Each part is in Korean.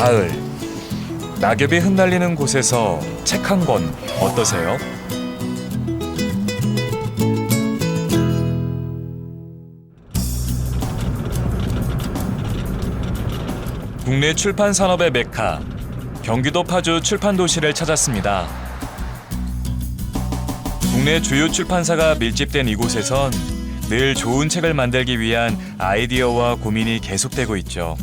가을. 낙엽이 흩날리는 곳에서 책 한 권 어떠세요? 국내 출판 산업의 메카, 경기도 파주 출판 도시를 찾았습니다. 국내 주요 출판사가 밀집된 이곳에선 늘 좋은 책을 만들기 위한 아이디어와 고민이 계속되고 있죠.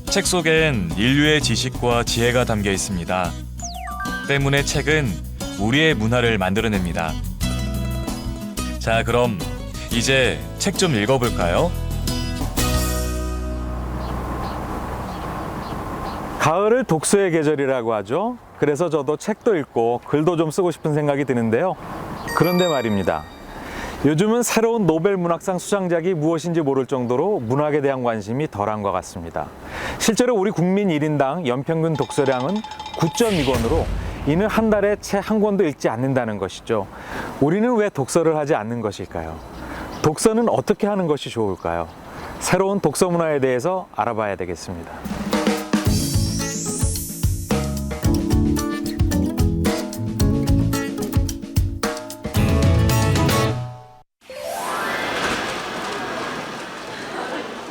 책 속엔 인류의 지식과 지혜가 담겨 있습니다. 때문에 책은 우리의 문화를 만들어냅니다. 자, 그럼 이제 책 좀 읽어볼까요? 가을을 독서의 계절이라고 하죠. 그래서 저도 책도 읽고 글도 좀 쓰고 싶은 생각이 드는데요. 그런데 말입니다. 요즘은 새로운 노벨 문학상 수상작이 무엇인지 모를 정도로 문학에 대한 관심이 덜한 것 같습니다. 실제로 우리 국민 1인당 연평균 독서량은 9.2권으로 이는 한 달에 책 한 권도 읽지 않는다는 것이죠. 우리는 왜 독서를 하지 않는 것일까요? 독서는 어떻게 하는 것이 좋을까요? 새로운 독서 문화에 대해서 알아봐야 되겠습니다.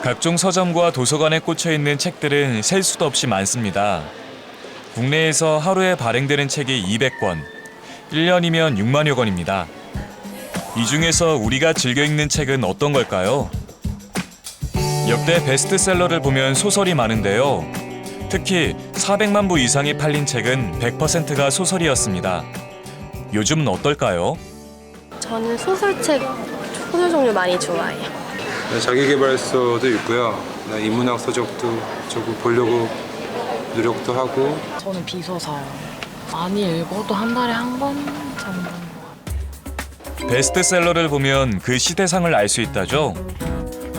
각종 서점과 도서관에 꽂혀 있는 책들은 셀 수도 없이 많습니다. 국내에서 하루에 발행되는 책이 200권, 1년이면 6만여 권입니다. 이 중에서 우리가 즐겨 읽는 책은 어떤 걸까요? 역대 베스트셀러를 보면 소설이 많은데요. 특히 400만 부 이상이 팔린 책은 100%가 소설이었습니다. 요즘은 어떨까요? 저는 소설 종류 많이 좋아해요. 자기계발서도 있고요. 인문학 서적도 조금 보려고 노력도 하고. 저는 비소설. 많이 읽어도 한 달에 한 권 정도인 것 같아요. 베스트셀러를 보면 그 시대상을 알 수 있다죠.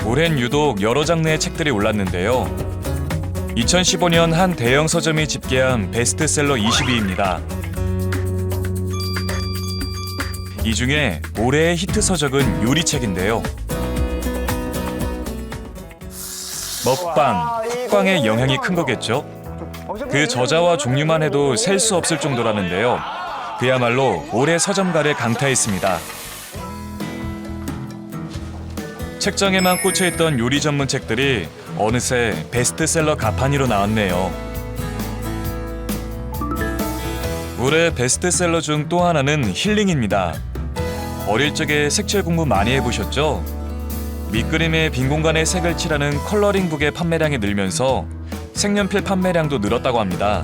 올해는 유독 여러 장르의 책들이 올랐는데요. 2015년 한 대형 서점이 집계한 베스트셀러 20위입니다. 이 중에 올해의 히트 서적은 요리책인데요. 먹방, 쿡방의 영향이 큰 거겠죠. 그 저자와 종류만 해도 셀 수 없을 정도라는데요. 그야말로 올해 서점가를 강타했습니다. 책장에만 꽂혀있던 요리 전문 책들이 어느새 베스트셀러 가판위로 나왔네요. 올해 베스트셀러 중 또 하나는 힐링입니다. 어릴 적에 색칠 공부 많이 해보셨죠? 밑그림에 빈 공간에 색을 칠하는 컬러링북의 판매량이 늘면서 색연필 판매량도 늘었다고 합니다.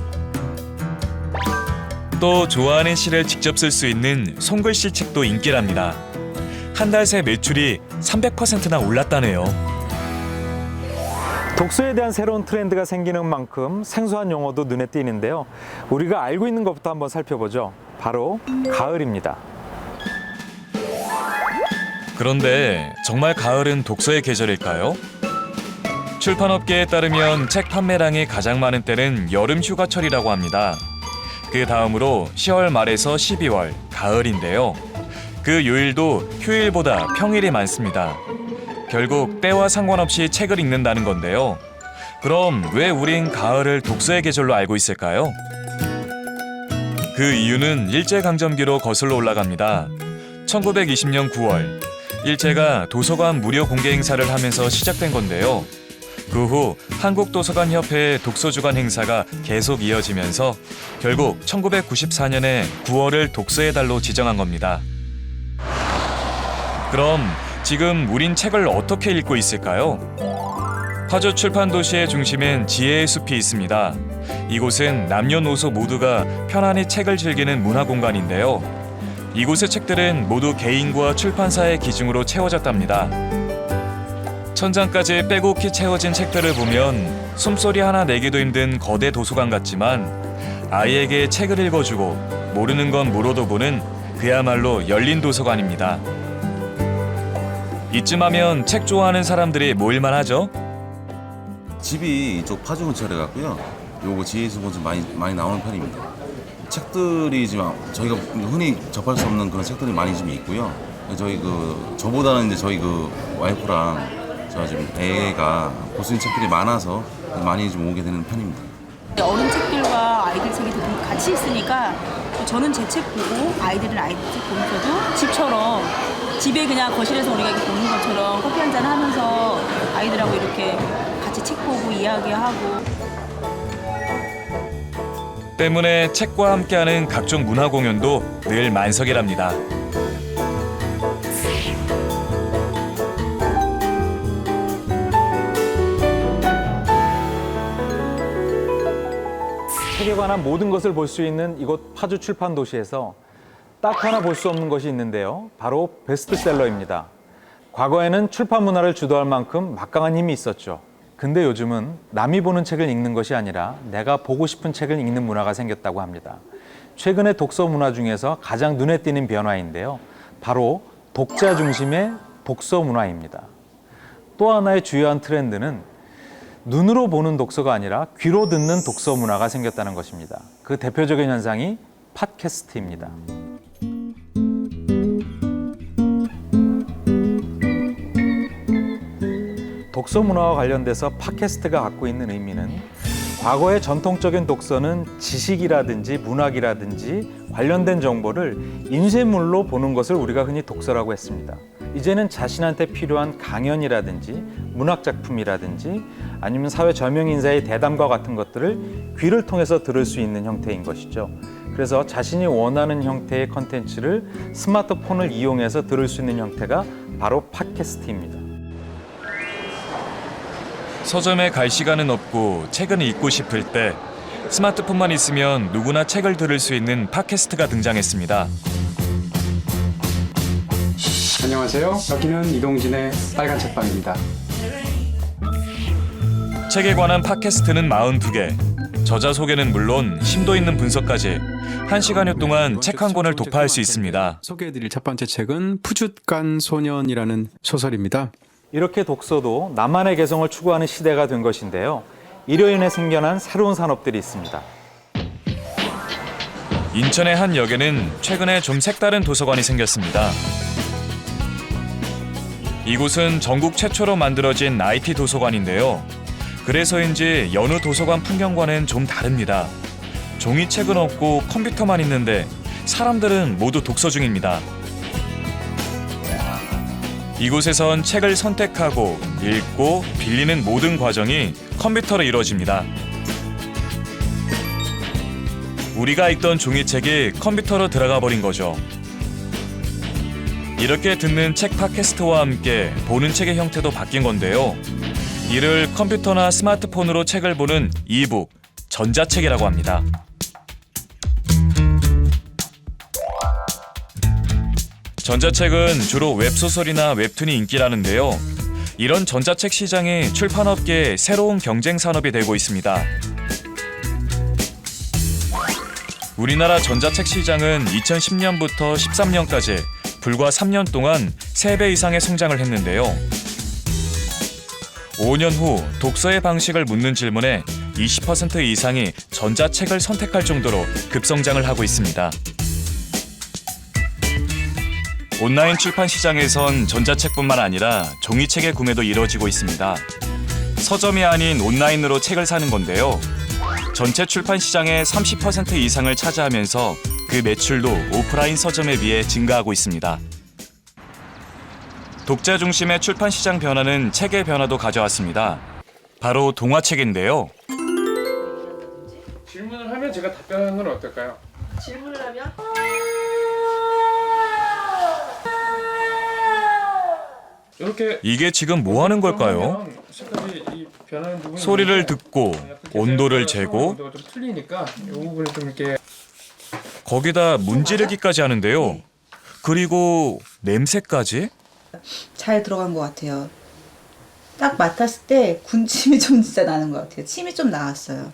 또 좋아하는 시를 직접 쓸 수 있는 손글씨 책도 인기랍니다. 한 달 새 매출이 300%나 올랐다네요. 독서에 대한 새로운 트렌드가 생기는 만큼 생소한 용어도 눈에 띄는데요. 우리가 알고 있는 것부터 한번 살펴보죠. 바로 가을입니다. 그런데 정말 가을은 독서의 계절일까요? 출판업계에 따르면 책 판매량이 가장 많은 때는 여름 휴가철이라고 합니다. 그 다음으로 10월 말에서 12월, 가을인데요. 그 요일도 휴일보다 평일이 많습니다. 결국 때와 상관없이 책을 읽는다는 건데요. 그럼 왜 우린 가을을 독서의 계절로 알고 있을까요? 그 이유는 일제강점기로 거슬러 올라갑니다. 1920년 9월, 일제가 도서관 무료 공개 행사를 하면서 시작된 건데요. 그 후 한국도서관협회의 독서주간 행사가 계속 이어지면서 결국 1994년에 9월을 독서의 달로 지정한 겁니다. 그럼 지금 우린 책을 어떻게 읽고 있을까요? 파주 출판 도시의 중심엔 지혜의 숲이 있습니다. 이곳은 남녀노소 모두가 편안히 책을 즐기는 문화 공간인데요. 이곳의 책들은 모두 개인과 출판사의 기증으로 채워졌답니다. 천장까지 빼곡히 채워진 책들을 보면 숨소리 하나 내기도 힘든 거대 도서관 같지만 아이에게 책을 읽어주고 모르는 건 물어도 보는 그야말로 열린 도서관입니다. 이쯤 하면 책 좋아하는 사람들이 모일만 하죠? 집이 이쪽 파주 근처래 갖고요. 요거 지혜숲은 좀 많이 나오는 편입니다. 책들이 지금 저희가 흔히 접할 수 없는 그런 책들이 많이 좀 있고요. 저희 저보다는 이제 저희 와이프랑 제가 지금 애가 볼 수 있는 책들이 많아서 많이 좀 오게 되는 편입니다. 어른 책들과 아이들 책이 같이 있으니까 저는 제 책 보고 아이들은 아이들 책 보면서도 집처럼 집에 그냥 거실에서 우리가 이렇게 보는 것처럼 커피 한잔 하면서 아이들하고 이렇게 같이 책 보고 이야기하고. 때문에 책과 함께하는 각종 문화 공연도 늘 만석이랍니다. 책에 관한 모든 것을 볼 수 있는 이곳 파주 출판 도시에서 딱 하나 볼 수 없는 것이 있는데요. 바로 베스트셀러입니다. 과거에는 출판 문화를 주도할 만큼 막강한 힘이 있었죠. 근데 요즘은 남이 보는 책을 읽는 것이 아니라 내가 보고 싶은 책을 읽는 문화가 생겼다고 합니다. 최근의 독서 문화 중에서 가장 눈에 띄는 변화인데요. 바로 독자 중심의 독서 문화입니다. 또 하나의 주요한 트렌드는 눈으로 보는 독서가 아니라 귀로 듣는 독서 문화가 생겼다는 것입니다. 그 대표적인 현상이 팟캐스트입니다. 독서 문화와 관련돼서 팟캐스트가 갖고 있는 의미는 과거의 전통적인 독서는 지식이라든지 문학이라든지 관련된 정보를 인쇄물로 보는 것을 우리가 흔히 독서라고 했습니다. 이제는 자신한테 필요한 강연이라든지 문학작품이라든지 아니면 사회 저명인사의 대담과 같은 것들을 귀를 통해서 들을 수 있는 형태인 것이죠. 그래서 자신이 원하는 형태의 컨텐츠를 스마트폰을 이용해서 들을 수 있는 형태가 바로 팟캐스트입니다. 서점에 갈 시간은 없고 책은 읽고 싶을 때 스마트폰만 있으면 누구나 책을 들을 수 있는 팟캐스트가 등장했습니다. 안녕하세요. 여기는 이동진의 빨간 책방입니다. 책에 관한 팟캐스트는 42개. 저자 소개는 물론 심도 있는 분석까지 1시간여 동안 책 한 권을 독파할 수 있습니다. 소개해드릴 첫 번째 책은 푸줏간 소년이라는 소설입니다. 이렇게 독서도 나만의 개성을 추구하는 시대가 된 것인데요. 이로 인해 생겨난 새로운 산업들이 있습니다. 인천의 한 역에는 최근에 좀 색다른 도서관이 생겼습니다. 이곳은 전국 최초로 만들어진 IT 도서관인데요. 그래서인지 여느 도서관 풍경과는 좀 다릅니다. 종이책은 없고 컴퓨터만 있는데 사람들은 모두 독서 중입니다. 이곳에선 책을 선택하고 읽고 빌리는 모든 과정이 컴퓨터로 이루어집니다. 우리가 읽던 종이책이 컴퓨터로 들어가 버린 거죠. 이렇게 듣는 책 팟캐스트와 함께 보는 책의 형태도 바뀐 건데요. 이를 컴퓨터나 스마트폰으로 책을 보는 이북, 전자책이라고 합니다. 전자책은 주로 웹소설이나 웹툰이 인기라는데요. 이런 전자책 시장이 출판업계의 새로운 경쟁 산업이 되고 있습니다. 우리나라 전자책 시장은 2010년부터 13년까지 불과 3년 동안 3배 이상의 성장을 했는데요. 5년 후 독서의 방식을 묻는 질문에 20% 이상이 전자책을 선택할 정도로 급성장을 하고 있습니다. 온라인 출판 시장에선 전자책뿐만 아니라 종이책의 구매도 이루어지고 있습니다. 서점이 아닌 온라인으로 책을 사는 건데요. 전체 출판 시장의 30% 이상을 차지하면서 그 매출도 오프라인 서점에 비해 증가하고 있습니다. 독자 중심의 출판 시장 변화는 책의 변화도 가져왔습니다. 바로 동화책인데요. 질문을 하면 제가 답변하는 건 어떨까요? 질문을 하면? 이렇게 이게 지금 뭐 하는 걸까요? 색깔이 이 변하는 부분이 소리를 듣고 온도를 재고 온도가 좀 틀리니까 이 부분을 좀 이렇게 거기다 문지르기까지 하는데요. 그리고 냄새까지? 잘 들어간 것 같아요. 딱 맡았을 때 군침이 좀 진짜 나는 것 같아요. 침이 좀 나왔어요.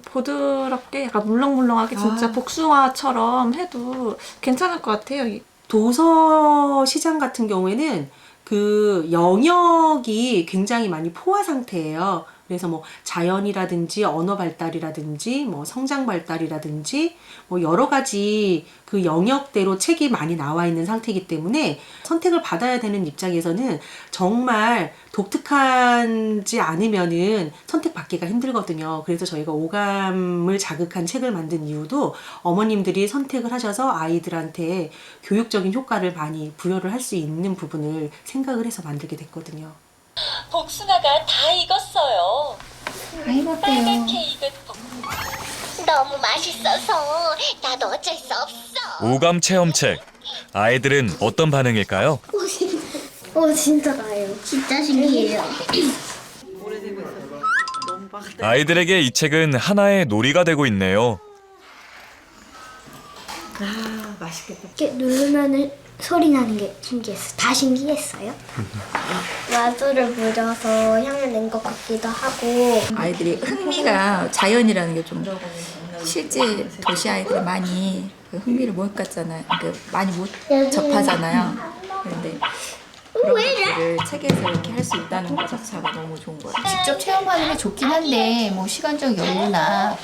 부드럽게 약간 물렁물렁하게 진짜 복숭아처럼 해도 괜찮을 것 같아요. 도서 시장 같은 경우에는 그 영역이 굉장히 많이 포화 상태예요. 그래서 뭐 자연이라든지 언어 발달이라든지 뭐 성장 발달이라든지 뭐 여러 가지 그 영역대로 책이 많이 나와 있는 상태이기 때문에 선택을 받아야 되는 입장에서는 정말 독특하지 않으면은 선택받기가 힘들거든요. 그래서 저희가 오감을 자극한 책을 만든 이유도 어머님들이 선택을 하셔서 아이들한테 교육적인 효과를 많이 부여를 할 수 있는 부분을 생각을 해서 만들게 됐거든요. 복숭아가 다 익었어요. 다 익었대요. 빨갛게 익은 너무 맛있어서 나도 어쩔 수 없어. 오감 체험책. 아이들은 어떤 반응일까요? 진짜 나요. 진짜 신기해요. 아이들에게 이 책은 하나의 놀이가 되고 있네요. 아, 맛있겠다. 이렇게 누르면은 소리 나는 게 신기했어요. 다 신기했어요. 마술을 부려서 향을 낸 것 같기도 하고. 아이들이 흥미가 자연이라는 게 좀 실제 도시 아이들이 많이 그 흥미를 못 갖잖아요. 많이 못 접하잖아요. 그런데 그런 것들을 책에서 이렇게 할 수 있다는 것 자체가 너무 좋은 것 같아요. 직접 체험하는 게 좋긴 한데 뭐 시간적 여유나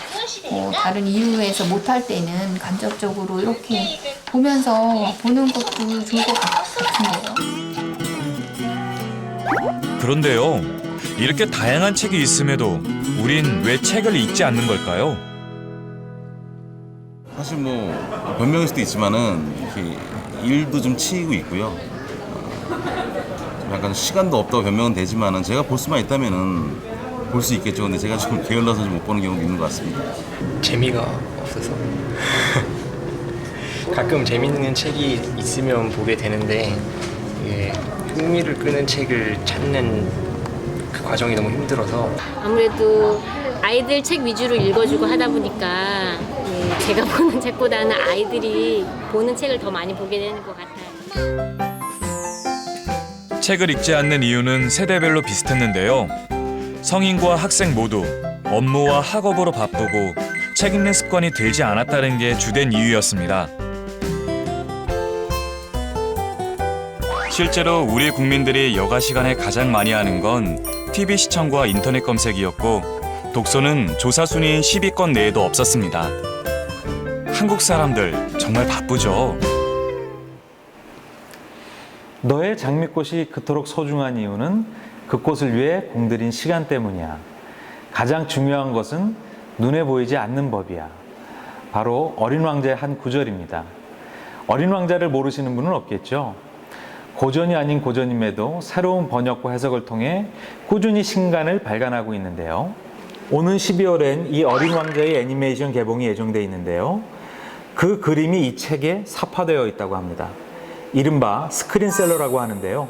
뭐 다른 이유에서 못할 때는 간접적으로 이렇게 보면서 보는 것도 좋을 것 같은데요. 그런데요. 이렇게 다양한 책이 있음에도 우린 왜 책을 읽지 않는 걸까요? 사실 뭐 변명일 수도 있지만은 이렇게 일도 좀 치이고 있고요. 좀 약간 시간도 없다고 변명은 되지만은 제가 볼 수만 있다면은 볼 수 있겠죠. 근데 제가 좀 게을러서 좀 못 보는 경우도 있는 것 같습니다. 재미가 없어서 가끔 재밌는 책이 있으면 보게 되는데 이게 흥미를 끄는 책을 찾는 그 과정이 너무 힘들어서 아무래도 아이들 책 위주로 읽어주고 하다 보니까 제가 보는 책보다는 아이들이 보는 책을 더 많이 보게 되는 것 같아요. 책을 읽지 않는 이유는 세대별로 비슷했는데요. 성인과 학생 모두 업무와 학업으로 바쁘고 책 읽는 습관이 들지 않았다는 게 주된 이유였습니다. 실제로 우리 국민들이 여가 시간에 가장 많이 하는 건 TV 시청과 인터넷 검색이었고 독서는 조사 순위인 10위권 내에도 없었습니다. 한국 사람들 정말 바쁘죠. 너의 장미꽃이 그토록 소중한 이유는 그 꽃을 위해 공들인 시간 때문이야. 가장 중요한 것은 눈에 보이지 않는 법이야. 바로 어린 왕자의 한 구절입니다. 어린 왕자를 모르시는 분은 없겠죠. 고전이 아닌 고전임에도 새로운 번역과 해석을 통해 꾸준히 신간을 발간하고 있는데요. 오는 12월엔 이 어린 왕자의 애니메이션 개봉이 예정돼 있는데요. 그 그림이 이 책에 삽화되어 있다고 합니다. 이른바 스크린셀러라고 하는데요.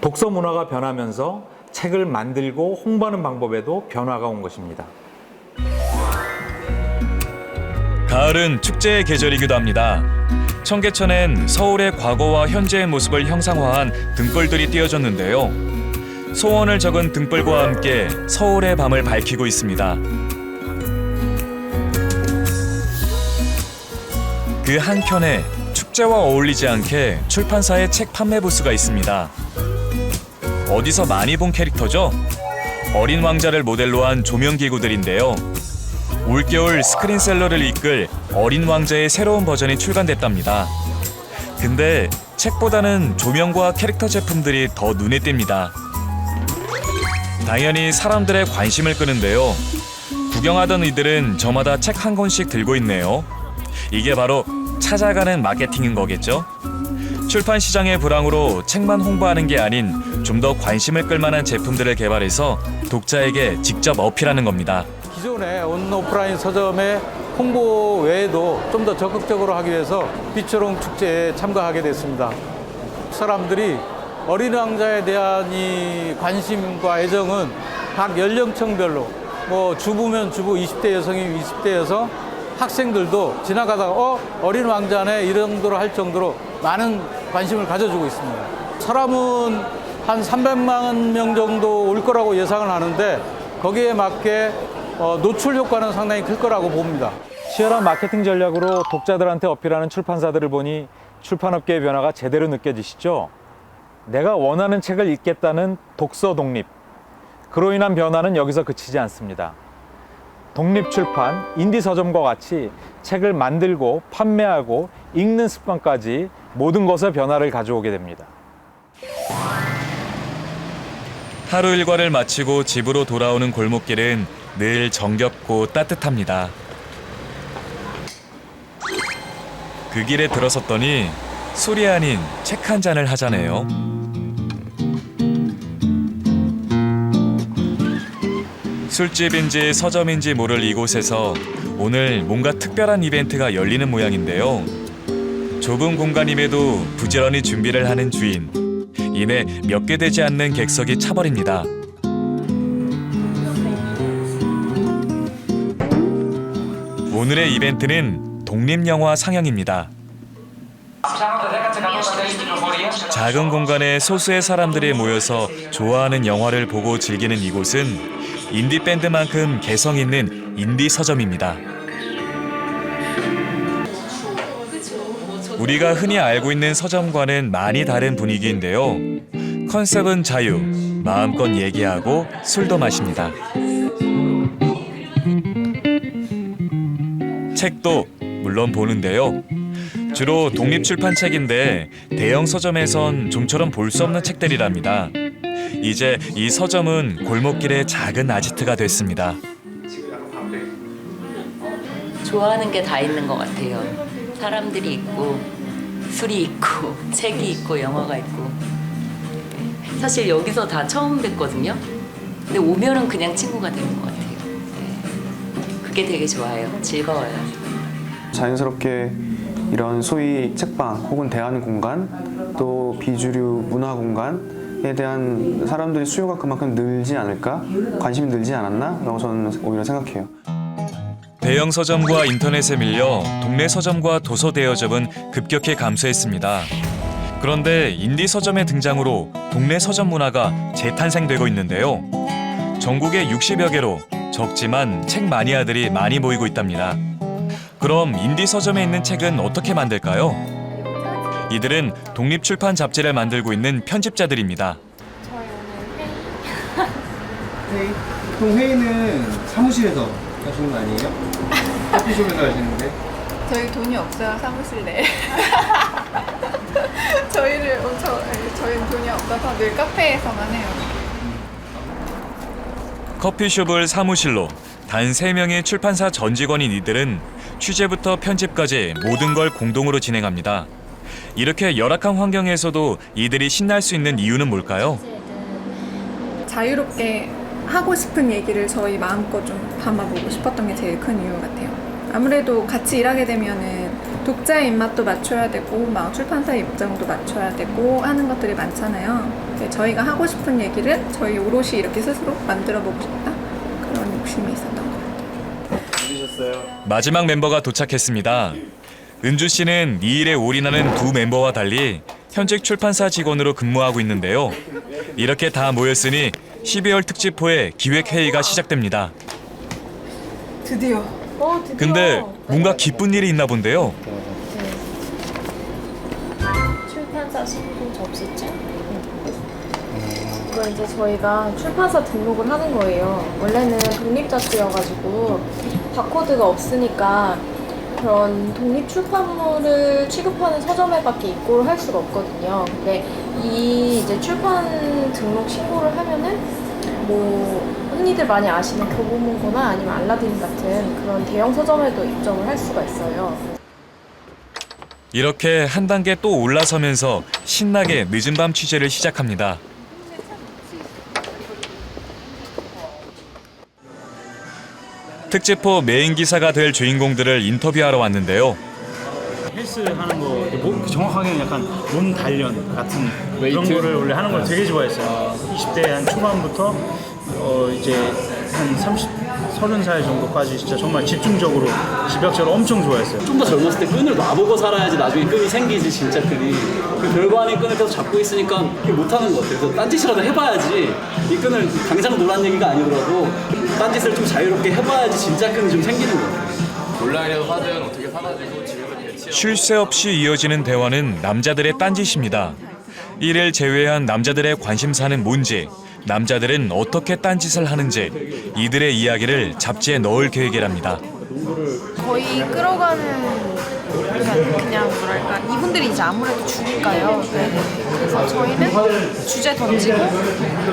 독서 문화가 변하면서 책을 만들고 홍보하는 방법에도 변화가 온 것입니다. 가을은 축제의 계절이기도 합니다. 청계천엔 서울의 과거와 현재의 모습을 형상화한 등불들이 띄어졌는데요. 소원을 적은 등불과 함께 서울의 밤을 밝히고 있습니다. 그 한켠에 축제와 어울리지 않게 출판사의 책 판매 부스가 있습니다. 어디서 많이 본 캐릭터죠? 어린 왕자를 모델로 한 조명기구들인데요. 올겨울 스크린셀러를 이끌 어린 왕자의 새로운 버전이 출간됐답니다. 근데 책보다는 조명과 캐릭터 제품들이 더 눈에 띕니다. 당연히 사람들의 관심을 끄는데요. 구경하던 이들은 저마다 책 한 권씩 들고 있네요. 이게 바로 찾아가는 마케팅인 거겠죠? 출판 시장의 불황으로 책만 홍보하는 게 아닌 좀 더 관심을 끌만한 제품들을 개발해서 독자에게 직접 어필하는 겁니다. 기존의 온오프라인 서점의 홍보 외에도 좀 더 적극적으로 하기 위해서 빛초롱 축제에 참가하게 됐습니다. 사람들이 어린 왕자에 대한 이 관심과 애정은 각 연령층별로 뭐 주부면 주부, 20대 여성이면 20대 여성, 학생들도 지나가다가 어린 왕자네 이 정도로 할 정도로 많은 관심을 가져주고 있습니다. 사람은 한 300만 명 정도 올 거라고 예상을 하는데 거기에 맞게 노출 효과는 상당히 클 거라고 봅니다. 치열한 마케팅 전략으로 독자들한테 어필하는 출판사들을 보니 출판업계의 변화가 제대로 느껴지시죠? 내가 원하는 책을 읽겠다는 독서 독립. 그로 인한 변화는 여기서 그치지 않습니다. 독립출판, 인디서점과 같이 책을 만들고 판매하고 읽는 습관까지 모든 것에 변화를 가져오게 됩니다. 하루 일과를 마치고 집으로 돌아오는 골목길은 늘 정겹고 따뜻합니다. 그 길에 들어섰더니 술이 아닌 책 한 잔을 하자네요. 술집인지 서점인지 모를 이곳에서 오늘 뭔가 특별한 이벤트가 열리는 모양인데요. 좁은 공간임에도 부지런히 준비를 하는 주인. 이내 몇 개 되지 않는 객석이 차버립니다. 오늘의 이벤트는 독립영화 상영입니다. 작은 공간에 소수의 사람들이 모여서 좋아하는 영화를 보고 즐기는 이곳은 인디밴드만큼 개성 있는 인디 서점입니다. 우리가 흔히 알고 있는 서점과는 많이 다른 분위기인데요. 컨셉은 자유, 마음껏 얘기하고 술도 마십니다. 책도 물론 보는데요. 주로 독립출판 책인데 대형 서점에선 좀처럼 볼 수 없는 책들이랍니다. 이제 이 서점은 골목길의 작은 아지트가 됐습니다. 좋아하는 게 다 있는 것 같아요. 사람들이 있고 술이 있고 책이 있고 영화가 있고. 사실 여기서 다 처음 뵀거든요. 근데 오면은 그냥 친구가 되는 것 같아요. 그게 되게 좋아요. 즐거워요. 자연스럽게 이런 소위 책방 혹은 대화하는 공간 또 비주류 문화 공간에 대한 사람들의 수요가 그만큼 늘지 않을까? 관심이 늘지 않았나? 라고 저는 오히려 생각해요. 대형 서점과 인터넷에 밀려 동네 서점과 도서 대여점은 급격히 감소했습니다. 그런데 인디 서점의 등장으로 동네 서점 문화가 재탄생되고 있는데요. 전국에 60여 개로 적지만 책 마니아들이 많이 모이고 있답니다. 그럼 인디 서점에 있는 책은 어떻게 만들까요? 이들은 독립출판 잡지를 만들고 있는 편집자들입니다. 네, 보통 회의는 사무실에서 하시는 거 아니에요? 커피숍에서 하시는데? 저희 돈이 없어요, 사무실 내에. 저희는 돈이 없어서 늘 카페에서만 해요. 커피숍을 사무실로 단 3명의 출판사 전 직원인 이들은 취재부터 편집까지 모든 걸 공동으로 진행합니다. 이렇게 열악한 환경에서도 이들이 신날 수 있는 이유는 뭘까요? 자유롭게 하고 싶은 얘기를 저희 마음껏 좀 담아보고 싶었던 게 제일 큰 이유 같아요. 아무래도 같이 일하게 되면은 독자의 입맛도 맞춰야 되고 막 출판사의 입장도 맞춰야 되고 하는 것들이 많잖아요. 저희가 하고 싶은 얘기를 저희 오롯이 이렇게 스스로 만들어보고 싶다? 그런 욕심이 있었던 것 같아요. 마지막 멤버가 도착했습니다. 은주 씨는 이 일에 올인하는 두 멤버와 달리 현직 출판사 직원으로 근무하고 있는데요. 이렇게 다 모였으니 12월 특집호의 기획회의가 시작됩니다. 드디어. 근데 뭔가 기쁜 일이 있나 본데요. 출판사 신분 접수증? 이거 이제 저희가 출판사 등록을 하는 거예요. 원래는 독립잡지여가지고 바코드가 없으니까 그런 독립출판물을 취급하는 서점에밖에 입고를 할 수가 없거든요. 근데 이 이제 출판 등록 신고를 하면은 뭐 흔히들 많이 아시는 교보문고나 아니면 알라딘 같은 그런 대형 서점에도 입점을 할 수가 있어요. 이렇게 한 단계 또 올라서면서 신나게 늦은 밤 취재를 시작합니다. 특집호 메인 기사가 될 주인공들을 인터뷰하러 왔는데요. 헬스하는 거 정확하게 약간 몸 단련 같은 그런 거를 원래 하는 걸 되게 좋아했어요. 20대 한 초반부터 이제 한 30살 정도까지 진짜 정말 집중적으로 집약적으로 엄청 좋아했어요. 좀 더 젊었을 때 끈을 놔보고 살아야지 나중에 끈이 생기지 진짜 끈이. 그 별거 아닌 끈을 계속 잡고 있으니까 그게 못하는 것 같아요. 그래서 딴짓이라도 해봐야지 이 끈을 당장 놓으라는 얘기가 아니더라도 딴짓을 좀 자유롭게 해봐야지 진짜 끈이 좀 생기는 것 같아요. 온라인에서 하든 어떻게 사가지고 집에서 배치. 쉴 새 없이 이어지는 대화는 남자들의 딴짓입니다. 이를 제외한 남자들의 관심사는 뭔지 남자들은 어떻게 딴짓을 하는지 이들의 이야기를 잡지에 넣을 계획이랍니다. 거의 끌어가는 그냥 뭐랄까 이분들이 이제 아무래도 주니까요. 그래서 저희는 주제 던지고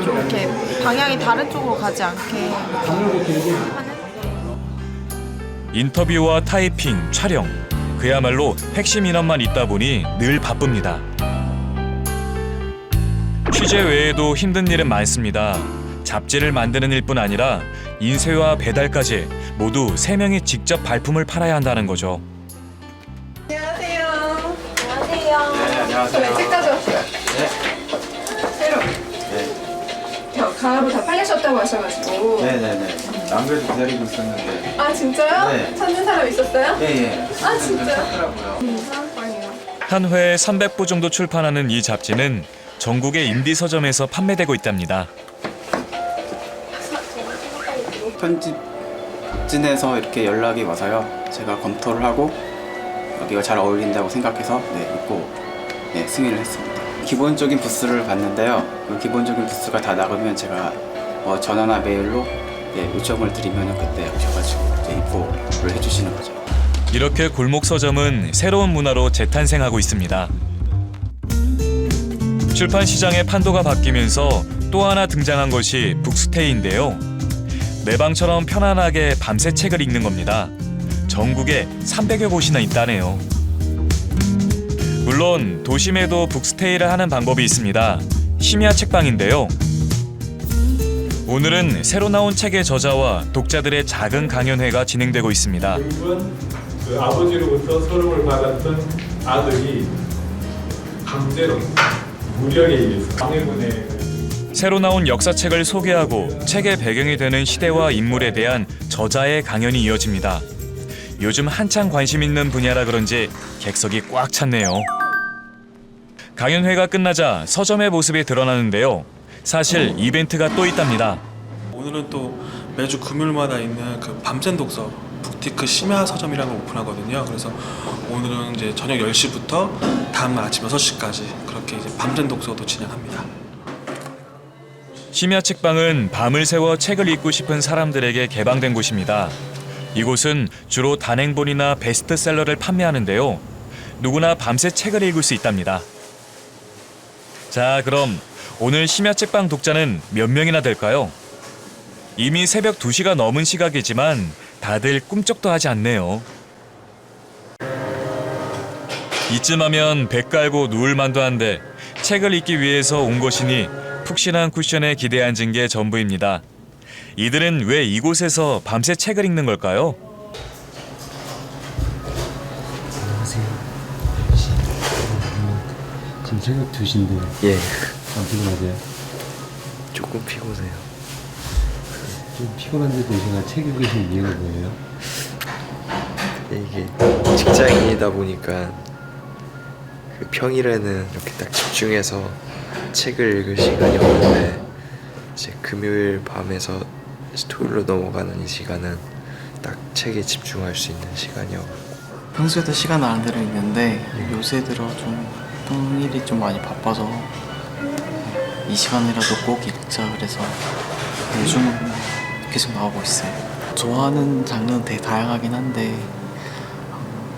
좀 이렇게 방향이 다른 쪽으로 가지 않게 하는. 인터뷰와 타이핑, 촬영, 그야말로 핵심 인원만 있다 보니 늘 바쁩니다. 취재 외에도 힘든 일은 많습니다. 잡지를 만드는 일뿐 아니라 인쇄와 배달까지 모두 3명이 직접 발품을 팔아야 한다는 거죠. 안녕하세요. 안녕하세요. 네, 안녕하세요. 저 책 가져왔어요. 네. 새로. 네. 가을로 다 팔리셨다고 하셔가지고. 네네네. 안 그래도 기다리고 있었는데. 아 진짜요? 네. 찾는 사람 있었어요? 예예. 아 진짜요? 찾더라고요. 사랑방이요. 한 회에 300부 정도 출판하는 이 잡지는 전국의 인디 서점에서 판매되고 있답니다. 편집진에서 이렇게 연락이 와서요. 제가 검토를 하고 여기가 잘 어울린다고 생각해서 믿고 승인을 했습니다. 기본적인 부스를 봤는데요. 그 기본적인 부스가 다 나가면 제가 전화나 메일로 요청을 드리면 그때 오셔가지고 입고를 해주시는 거죠. 이렇게 골목 서점은 새로운 문화로 재탄생하고 있습니다. 출판 시장의 판도가 바뀌면서 또 하나 등장한 것이 북스테이인데요. 내 방처럼 편안하게 밤새 책을 읽는 겁니다. 전국에 300여 곳이나 있다네요. 물론 도심에도 북스테이를 하는 방법이 있습니다. 심야 책방인데요. 오늘은 새로 나온 책의 저자와 독자들의 작은 강연회가 진행되고 있습니다. 그 아버지로부터 서름을 받았던 아들이 강제로 무력에 의해서 방해군에 새로 나온 역사책을 소개하고 책의 배경이 되는 시대와 인물에 대한 저자의 강연이 이어집니다. 요즘 한창 관심 있는 분야라 그런지 객석이 꽉 찼네요. 강연회가 끝나자 서점의 모습이 드러나는데요. 사실 이벤트가 또 있답니다. 오늘은 또 매주 금요일마다 있는 그 밤샘 독서 북티크 심야 서점이라는 걸 오픈하거든요. 그래서 오늘은 이제 저녁 10시부터 다음 아침 6시까지 그렇게 이제 밤샘 독서도 진행합니다. 심야 책방은 밤을 새워 책을 읽고 싶은 사람들에게 개방된 곳입니다. 이곳은 주로 단행본이나 베스트셀러를 판매하는데요. 누구나 밤새 책을 읽을 수 있답니다. 자, 그럼 오늘 심야 책방 독자는 몇 명이나 될까요? 이미 새벽 2시가 넘은 시각이지만 다들 꿈쩍도 하지 않네요. 이쯤 하면 배 깔고 누울 만도 한데 책을 읽기 위해서 온 것이니 푹신한 쿠션에 기대 앉은 게 전부입니다. 이들은 왜 이곳에서 밤새 책을 읽는 걸까요? 안녕하세요. 지금 새벽 2시인데 예. 안 피곤하세요? 조금 피곤해요. 좀 피곤한데도 제가 책 읽으시는 이유가 뭐예요? 이게 직장인이다 보니까 그 평일에는 이렇게 딱 집중해서 책을 읽을 시간이 없는데 이제 금요일 밤에서 토요일로 넘어가는 이 시간은 딱 책에 집중할 수 있는 시간이요. 평소에도 시간 나름대로 있는데 요새 들어 좀 평일이 좀 많이 바빠서 이 시간이라도 꼭 읽자 그래서 요즘은 계속 나오고 있어요. 좋아하는 장르는 되게 다양하긴 한데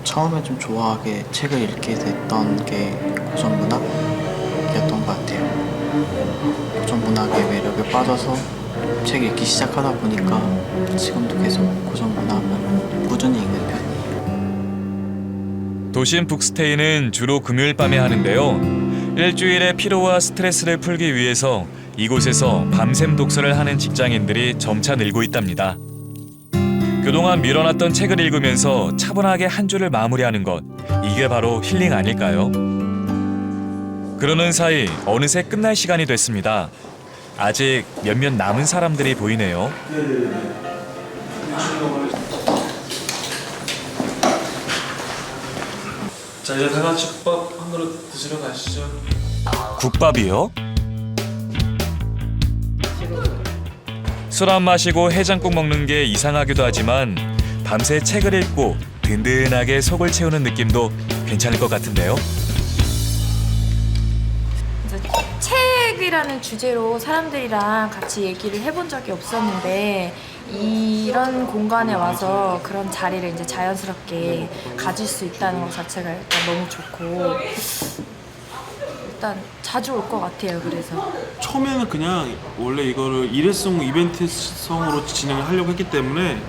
처음에 좀 좋아하게 책을 읽게 됐던 게 고전 문학이었던 것 같아요. 고전 문학의 매력에 빠져서 책 읽기 시작하다 보니까 지금도 계속 고전 문학을 꾸준히 읽는 편이에요. 도심 북스테이는 주로 금요일 밤에 하는데요. 일주일의 피로와 스트레스를 풀기 위해서 이곳에서 밤샘 독서를 하는 직장인들이 점차 늘고 있답니다. 그동안 미뤄놨던 책을 읽으면서 차분하게 한 주를 마무리하는 것, 이게 바로 힐링 아닐까요? 그러는 사이 어느새 끝날 시간이 됐습니다. 아직 몇몇 남은 사람들이 보이네요. 자, 이제 다 같이 국밥 한 그릇 드시러 가시죠. 국밥이요? 술 안 마시고 해장국 먹는 게 이상하기도 하지만 밤새 책을 읽고 든든하게 속을 채우는 느낌도 괜찮을 것 같은데요. 책이라는 주제로 사람들이랑 같이 얘기를 해본 적이 없었는데 이런 공간에 와서 그런 자리를 이제 자연스럽게 가질 수 있다는 것 자체가 일단 너무 좋고 일단 자주 올 것 같아요. 그래서 처음에는 그냥 원래 이거를 일회성 이벤트성으로 진행을 하려고 했기 때문에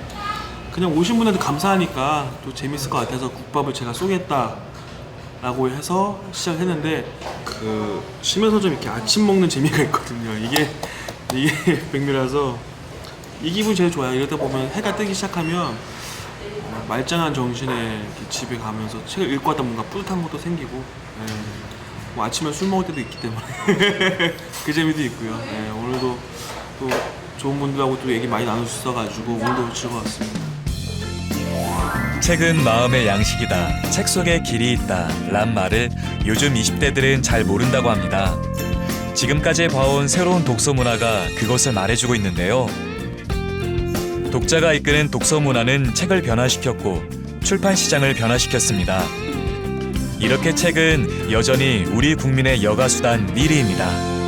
그냥 오신 분한테 감사하니까 또 재밌을 것 같아서 국밥을 제가 쏘겠다라고 해서 시작했는데 그 심야서점 이렇게 아침 먹는 재미가 있거든요. 이게 백미라서 이 기분이 제일 좋아요. 이러다 보면 해가 뜨기 시작하면 말짱한 정신에 이렇게 집에 가면서 책을 읽고 왔다 뭔가 뿌듯한 것도 생기고 뭐 아침에 술 먹을 때도 있기 때문에 그 재미도 있고요. 오늘도 또 좋은 분들하고 또 얘기 많이 나눌 수 있어가지고 오늘도 즐거웠습니다. 책은 마음의 양식이다. 책 속에 길이 있다. 란 말을 요즘 20대들은 잘 모른다고 합니다. 지금까지 봐온 새로운 독서 문화가 그것을 말해주고 있는데요. 독자가 이끄는 독서 문화는 책을 변화시켰고 출판 시장을 변화시켰습니다. 이렇게 책은 여전히 우리 국민의 여가수단 1위입니다.